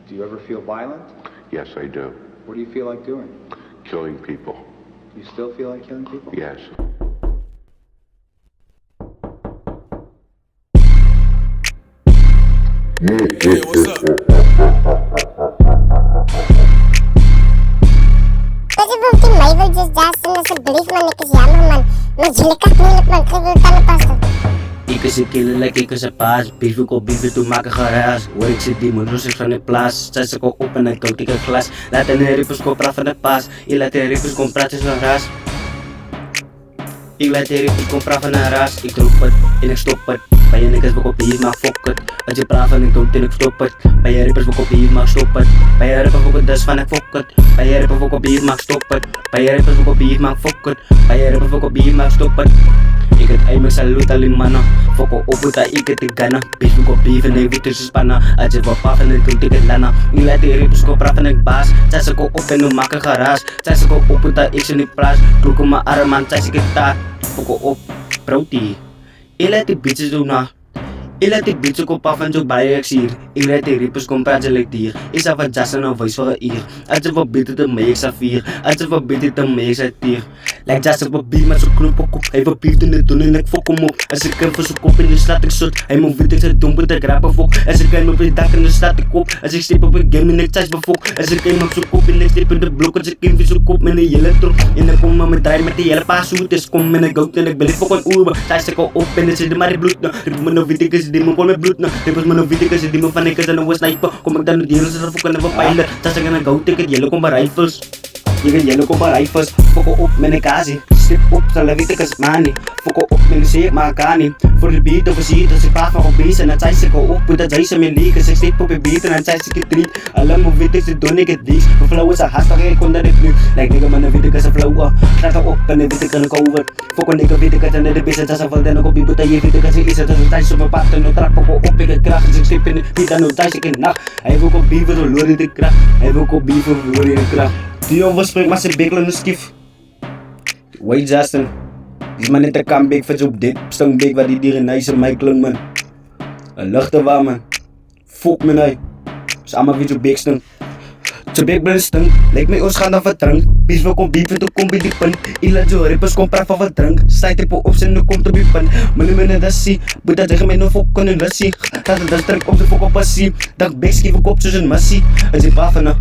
Do you ever feel violent? Yes, I do. What do you feel like doing? Killing people. You still feel like killing people? Yes. Hey, what's up? Pwede ba ultim may just Justin na sa belief man ni kasi yaman man magjilikat nilit man kagultan na pasta. Ik is een killerlijk, ik is een paas. Beef ik op beef, toen maak ik geraas. Hoor ik zit die mijn roes van de plaats. Zet ze ook op en dan kook ik een glas. Laat de rippers komen praten van de paas. Je laat de rippers komen praten van raas. Ik laat de rippers komen praten van een raas. Ik roep het en ik stop het. Bij je niks op hier, maar fuck het. Als je praat van ik dood en ik stop het. Bij je rippers op hier, maar stop het. Bij je rippers op dus van ik fuck het. Bij je rippers op hier, maar stop het. Bij je rippers op hier, maar fuck het. Bij je rippers op hier, maar stop het. Ik het ei me salut alleen mannen. Foko oputa ik het gana. Bitch we go beef en ik weet tussen spannen. Als je wat paf en ik doe het lana. Ik laat die rippers go praten en ik baas. Zij ze go op en nu maken geraas. Zij ze go oputa ik ze niet plaats. Doe ik mijn arm aan, zij ze ik daar. Foko op, broti. Ik laat die bitches doen na. Ik laat die bitches go paf en zo bij ik hier. Ik laat die rippers go praten like dier. Ik zeg van Jassen een voice voor een eer. Als je wat beter dan mij ik zeg vier. Als je wat beter dan mij ik zeg tier. Like Jassen wat beer met zo'n knop op kop. Hij wat beer in de doen en ik fok hem op. Als ik hem voor zijn kop in de slaat ik zot. Hij moet weten ik zijn domper te grappen fok. Als ik hem op het dak en de slaat ik op. Als ik stip op een game en ik thuis bevok. Als ik hem op zijn kop en ik stip in de blok. Als ik hem voor zijn kop met een jelle trok. En dan kom met draai met die jelle paas hoe het is. Kom met een goat en ik ben fok een oerbe. Thuis ik al op en dan zit er maar in bloed. Rip me nou weet ik is die me vol met bloed. Rip me nou weet ik is die me van ik is en een sniper. Kom ik dan de dieren zitten fokken en we pijlen. Thuis ik aan een goat ik het jelle kom bij rifles. Je gaat jelle kom bij rifles. Fokken op met een kazie. Stip op, zal weet ik als mani. Fokken op met een zeer maar kan niet. Voor de beat of zie dat ik praat van op bezig. En dan zei ze go op, dat zei ze me leeg. Ze steekt op je beat en dan zei ze het niet. Alle me weet ik ze doen ik het dies. Mijn flow is een hashtag ik kon dat ik nu. Like nigga man, dan weet ik als een flow. Ga er op en dan weet ik aan ik over. Fokken nigga weet ik het en de business als een val. Dan ook op die boete, je weet ik als je is het als een thuis op mijn pad. En dan trap ik op, ik het kracht. Dus ik stip in de beat en dan thuis ik in nacht. Hij wil op beaver, verloor in de kracht. Hij wil op beaver, verloor in de kracht. Die jongen spreekt maar zijn bekelen en stief. Wait Justin. Die man net een comeback van zo'n dit stang big waar die dieren nice Michael man. Een luchte waar man. Fuck me nou. Is allemaal weer zo'n big stang. Zo'n big blend stang. Lijkt mij ons gaan dan verdrank. Bies wel kom beef en toen kom bij die pan. Ik laat zo'n rippers kom praat van verdrank. Stijt ik op zijn nu komt op die pan. Maar nu ben ik dat zie. Moet dat tegen mij nog fokken en dat zie. Gaat het dat druk op de fok op passie. Dag big schieven kop zoals een massie. Als je paffen nou.